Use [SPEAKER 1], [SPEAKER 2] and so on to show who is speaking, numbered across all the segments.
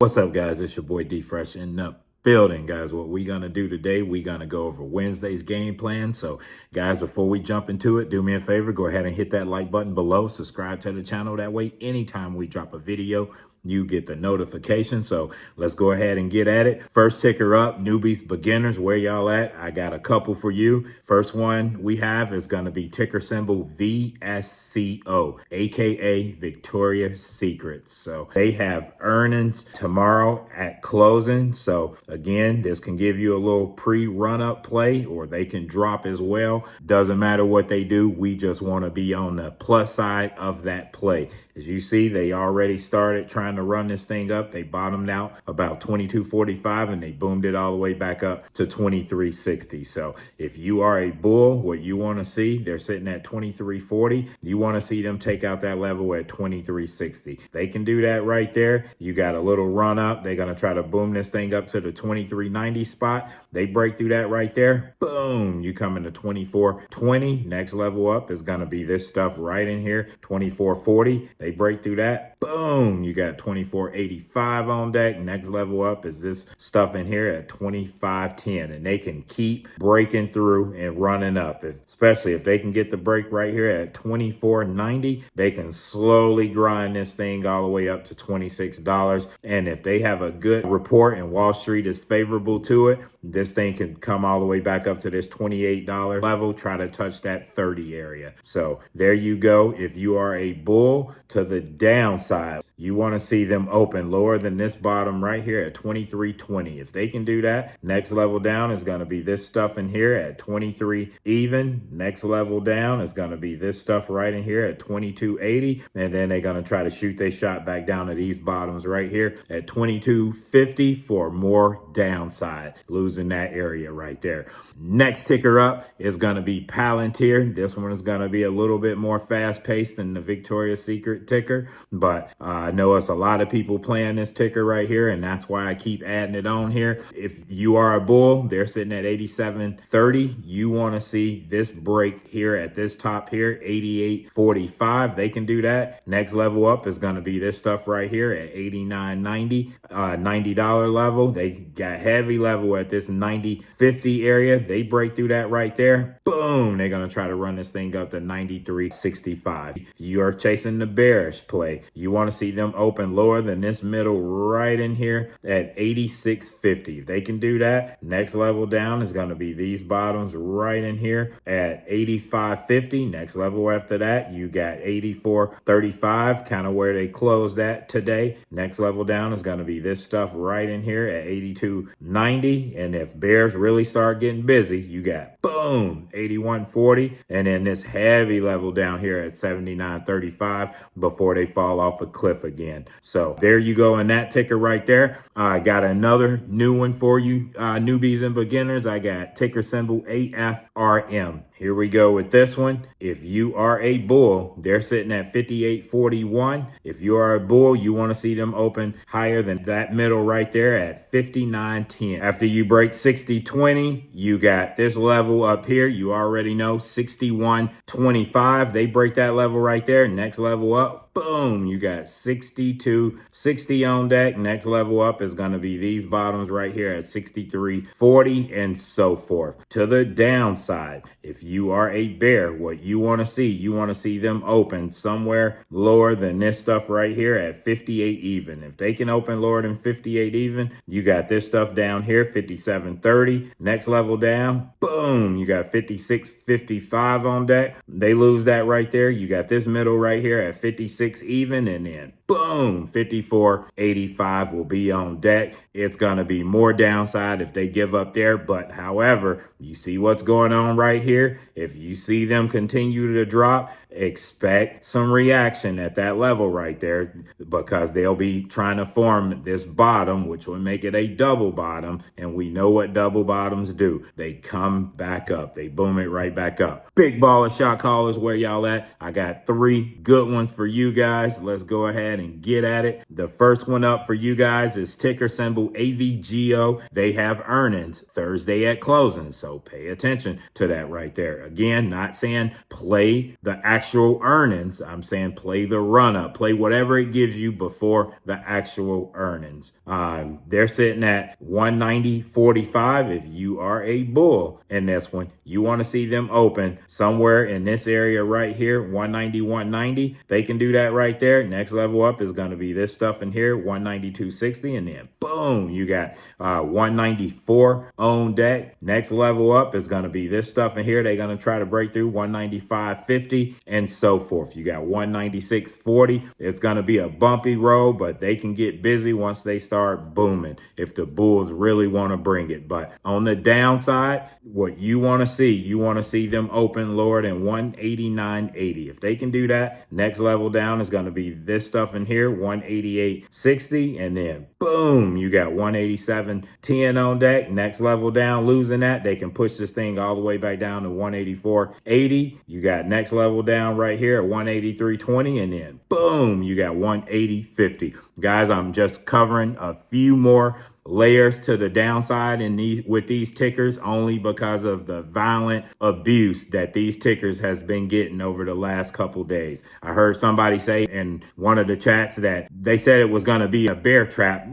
[SPEAKER 1] What's up, guys? It's your boy D Fresh in the building, guys. What we gonna do today, we gonna go over Wednesday's game plan. So guys, before we jump into it, do me a favor, go ahead and hit that like button below, subscribe to the channel. That way anytime we drop a video, you get the notification. So let's go ahead and get at it. First ticker up, newbies, beginners, where y'all at? I got a couple for you. First one we have is going to be ticker symbol VSCO, aka Victoria's Secrets. So they have earnings tomorrow at closing. So again, this can give you a little pre-run up play, or they can drop as well. Doesn't matter what they do. We just want to be on the plus side of that play. As you see, they already started trying to run this thing up. They bottomed out about 22.45 and they boomed it all the way back up to 23.60. So if you are a bull, what you want to see, they're sitting at 23.40. You want to see them take out that level at 23.60. They can do that right there. You got a little run up. They're going to try to boom this thing up to the 23.90 spot. They break through that right there. Boom. You come into 24.20. Next level up is going to be this stuff right in here, 24.40. They break through that. Boom. You got 24.85 on deck. Next level up is this stuff in here at 25.10. And they can keep breaking through and running up. Especially if they can get the break right here at 24.90, they can slowly grind this thing all the way up to $26. And if they have a good report and Wall Street is favorable to it, this thing can come all the way back up to this $28 level, try to touch that 30 area. So there you go. If you are a bull to the downside, you want to see them open lower than this bottom right here at 23.20. If they can do that, next level down is going to be this stuff in here at 23 even. Next level down is going to be this stuff right in here at 22.80. And then they're going to try to shoot their shot back down to these bottoms right here at 22.50 for more downside, losing that area right there. Next ticker up is going to be Palantir. This one is going to be a little bit more fast paced than the Victoria's Secret ticker, but I know it's a lot of people playing this ticker right here, and that's why I keep adding it on here. If you are a bull, they're sitting at 87.30. You want to see this break here at this top here, 88.45. They can do that. Next level up is going to be this stuff right here at 89.90, $90 level. They got heavy level at this 90.50 area. They break through that right there. Boom. They're going to try to run this thing up to 93.65. If you are chasing the bearish play, you want to see them open lower than this middle right in here at 86.50. If they can do that, next level down is going to be these bottoms right in here at 85.50. Next level after that, you got 84.35, kind of where they closed at today. Next level down is going to be this stuff right in here at 82.90. And if bears really start getting busy, you got boom, 81.40. And then this heavy level down here at 79.35 before they fall off a cliff again. So there you go in that ticker right there. I got another new one for you, newbies and beginners. I got ticker symbol AFRM. Here we go with this one. If you are a bull, they're sitting at 58.41. If you are a bull, you want to see them open higher than that middle right there at 59.10. After you break 60.20, you got this level up here. You already know 61.25. They break that level right there. Next level up, boom, you got 62.60 on deck. Next level up is going to be these bottoms right here at 63.40 and so forth. To the downside, if you are a bear, what you want to see them open somewhere lower than this stuff right here at 58 even. If they can open lower than 58 even, you got this stuff down here, 57.30. Next level down, boom, you got 56.55 on deck. They lose that right there. You got this middle right here at 56 even, and then boom, 54.85 will be on deck. It's going to be more downside if they give up there. But however, you see what's going on right here. If you see them continue to drop, expect some reaction at that level right there, because they'll be trying to form this bottom, which will make it a double bottom. And we know what double bottoms do. They come back up. They boom it right back up. Big baller shot callers, where y'all at? I got 3 good ones for you guys. Let's go ahead and get at it. The first one up for you guys is ticker symbol AVGO. They have earnings Thursday at closing, so pay attention to that right there. there. Again, not saying play the actual earnings. I'm saying play the run up, play whatever it gives you before the actual earnings. They're sitting at 190.45. If you are a bull in this one, you want to see them open somewhere in this area right here, 190, 190. They can do that right there. Next level up is going to be this stuff in here, 192.60, and then boom, you got 194 on deck. Next level up is going to be this stuff in here. They're going to try to break through 195.50 and so forth. You got 196.40. It's going to be a bumpy road, but they can get busy once they start booming if the bulls really want to bring it. But on the downside, what you want to see them open lower than 189.80. If they can do that, next level down is going to be this stuff in here, 188.60, and then boom, you got 187.10 on deck. Next level down, losing that, they can push this thing all the way back down to 184.80. You got next level down right here at 183.20, and then boom, you got 180.50. Guys, I'm just covering a few more layers to the downside in these with these tickers only because of the violent abuse that these tickers has been getting over the last couple days. I heard somebody say in one of the chats that they said it was going to be a bear trap.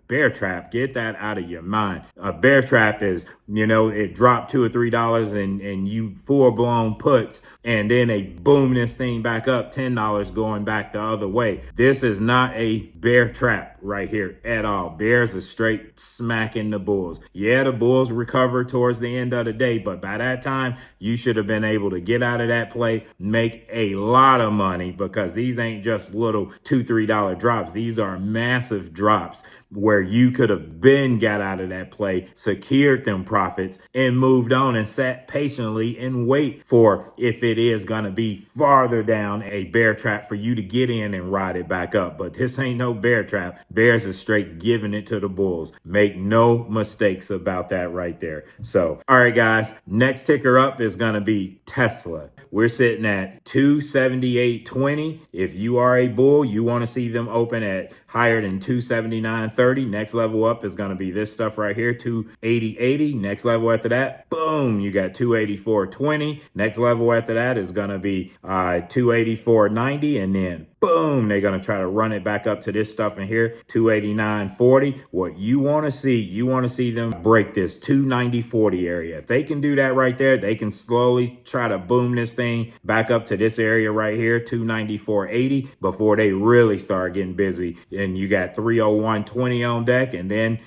[SPEAKER 1] Bear trap, get that out of your mind. A bear trap is, it dropped $2 or $3 and you full blown puts, and then they boom this thing back up $10 going back the other way. This is not a bear trap right here at all. Bears are straight smacking the bulls. Yeah, the bulls recover towards the end of the day, but by that time, you should have been able to get out of that play, make a lot of money, because these ain't just little $2, $3 drops. These are massive drops where you could have got out of that play, secured them profits, and moved on and sat patiently and wait for, if it is going to be farther down, a bear trap for you to get in and ride it back up. But this ain't no bear trap. Bears are straight giving it to the bulls. Make no mistakes about that right there. So, all right, guys, next ticker up is going to be Tesla. We're sitting at 278.20. If you are a bull, you want to see them open at higher than 279.30. Next level up is going to be this stuff right here, 280.80. Next level after that, boom, you got 284.20. Next level after that is going to be 284.90, and then boom, they're going to try to run it back up to this stuff in here, 289.40. What you want to see them break this 290.40 area. If they can do that right there, they can slowly try to boom this thing back up to this area right here, 294.80, before they really start getting busy. And you got 301.20 on deck, and then,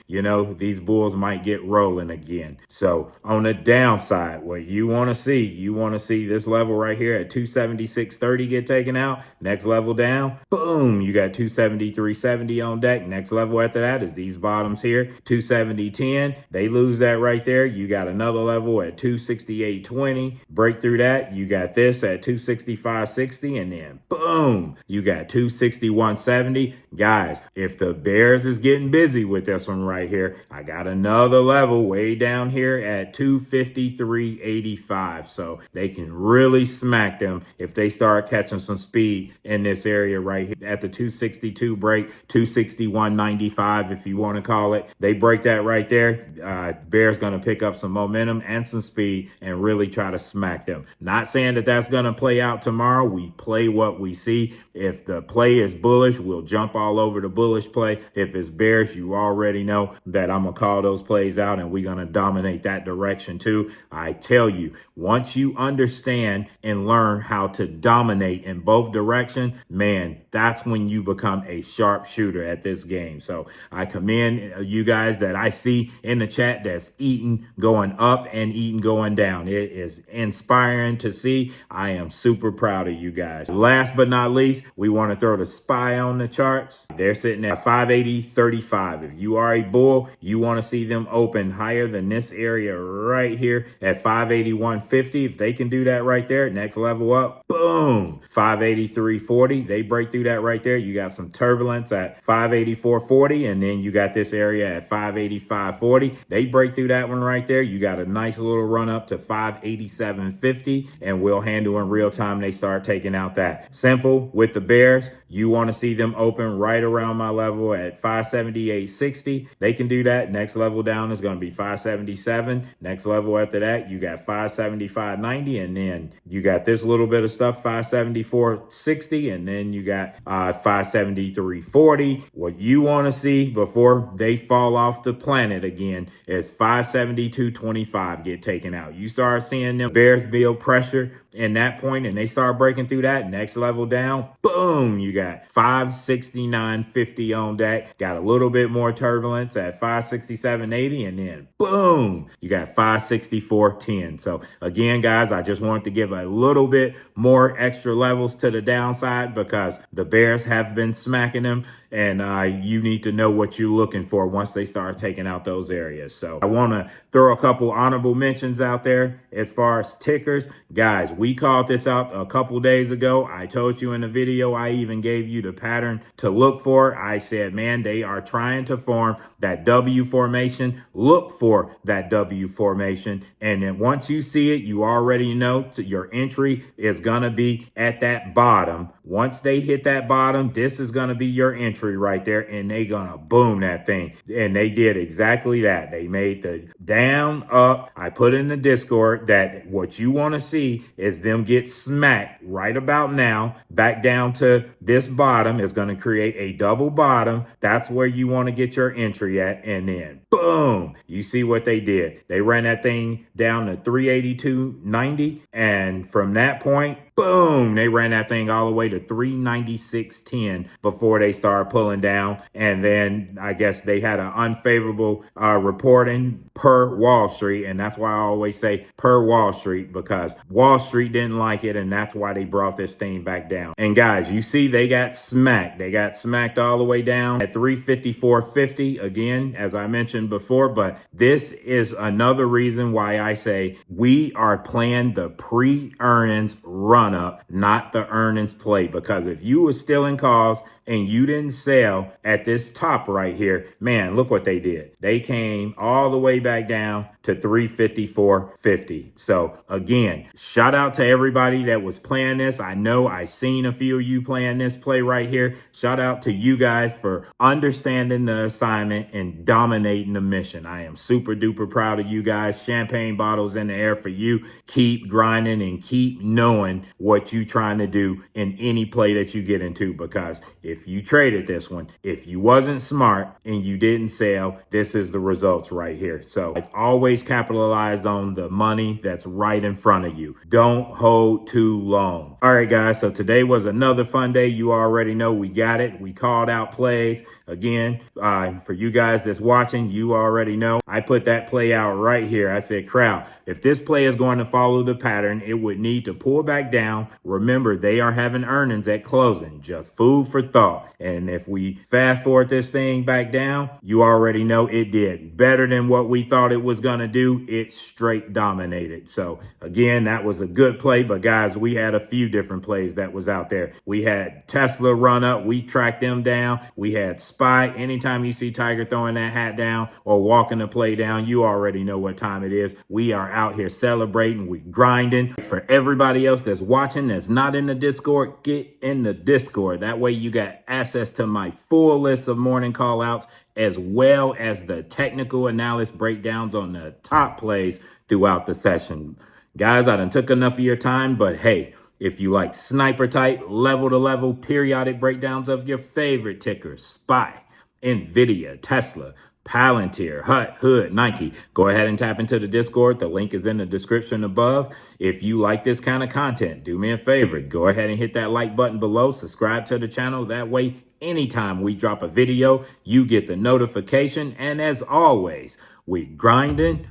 [SPEAKER 1] these bulls might get rolling again. So on the downside, what you want to see this level right here at 276.30 get taken out. Next level down, boom, you got 273.70 on deck. Next level after that is these bottoms here, 270.10. They lose that right there. You got another level at 268.20. Break through that, you got this at 265.60, and then boom, you got 261.70. Guys, if the Bears is getting busy with this one right here, I got another level way down here at 253.85. So they can really smack them if they start catching some speed in this area right here at the 262 break, 261.95 if you want to call it. They break that right there. Bears going to pick up some momentum and some speed and really try to smack them. Not saying that that's going to play out tomorrow. We play what we see. If the play is bullish, we'll jump all over the bullish play. If it's bearish, you already know that I'm going to call those plays out and we're going to dominate that direction too. I tell you, once you understand and learn how to dominate in both directions, man, that's when you become a sharp shooter at this game. So I commend you guys that I see in the chat that's eating going up and eating going down. It is inspiring to see. I am super proud of you guys. Last but not least, we want to throw the SPY on the charts. They're sitting at 580.35. If you are a bull, you want to see them open higher than this area right here at 581.50. If they can do that right there, next level up, boom, 583.40. They break through that right there. You got some turbulence at 584.40, and then you got this area at 585.40. They break through that one right there. You got a nice little run up to 587.50, and we'll handle in real time. They start taking out that simple with the Bears. You want to see them open right around around my level at 578.60. They can do that. Next level down is going to be 577. Next level after that, you got 575.90, and then you got this little bit of stuff, 574.60, and then you got 573.40. What you want to see before they fall off the planet again is 572.25 get taken out. You start seeing them bears build pressure in that point and they start breaking through that next level down, boom, you got 569.50 on that. Got a little bit more turbulence at 567.80, and then boom, you got 564.10. So again, guys, I just wanted to give a little bit more extra levels to the downside because the bears have been smacking them, and you need to know what you're looking for once they start taking out those areas. So I want to throw a couple honorable mentions out there as far as tickers. Guys, we called this out a couple days ago. I told you in the video, I even gave you the pattern to look for. I said, man, they are trying to form that W formation. Look for that W formation. And then once you see it, you already know your entry is going to be at that bottom. Once they hit that bottom, this is going to be your entry right there, and they going to boom that thing. And they did exactly that. They made the down, up. I put in the Discord that what you want to see is them get smacked right about now, back down to this bottom. Is going to create a double bottom. That's where you want to get your entry at. And then boom, you see what they did. They ran that thing down to 382.90. And from that point, boom, they ran that thing all the way to 396.10 before they started pulling down. And then I guess they had an unfavorable reporting per Wall Street. And that's why I always say per Wall Street, because Wall Street didn't like it. And that's why they brought this thing back down. And guys, you see they got smacked. They got smacked all the way down at 354.50 again, as I mentioned before. But this is another reason why I say we are playing the pre-earnings run up, not the earnings play. Because if you were still in calls and you didn't sell at this top right here, man, look what they did. They came all the way back down to 354.50. So again, shout out to everybody that was playing this. I know I seen a few of you playing this play right here. Shout out to you guys for understanding the assignment and dominating the mission. I am super duper proud of you guys. Champagne bottles in the air for you. Keep grinding and keep knowing what you trying to do in any play that you get into, because if you traded this one, if you wasn't smart and you didn't sell, this is the results right here. So always capitalize on the money that's right in front of you. Don't hold too long. All right, guys. So today was another fun day. You already know we got it. We called out plays. Again, for you guys that's watching, you already know I put that play out right here. I said, crowd, if this play is going to follow the pattern, it would need to pull back down. Remember, they are having earnings at closing. Just food for thought. And if we fast forward this thing back down, you already know it did better than what we thought it was going to do. It straight dominated. So again, that was a good play. But guys, we had a few different plays that was out there. We had Tesla run up. We tracked them down. We had SPY. Anytime you see Tiger throwing that hat down or walking the play down, you already know what time it is. We are out here celebrating. We grinding. For everybody else that's watching that's not in the Discord, get in the Discord. That way you got access to my full list of morning call outs, as well as the technical analysis breakdowns on the top plays throughout the session. Guys, I done took enough of your time, but hey, if you like sniper type, level to level, periodic breakdowns of your favorite tickers, SPY, NVIDIA, Tesla, Palantir, Hut, Hood, Nike, go ahead and tap into the Discord. The link is in the description above. If you like this kind of content, do me a favor. Go ahead and hit that like button below. Subscribe to the channel. That way, anytime we drop a video, you get the notification. And as always, we grinding.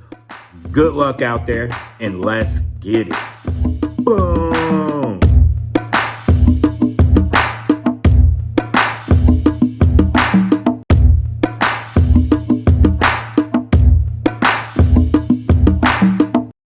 [SPEAKER 1] Good luck out there, and let's get it. Boom.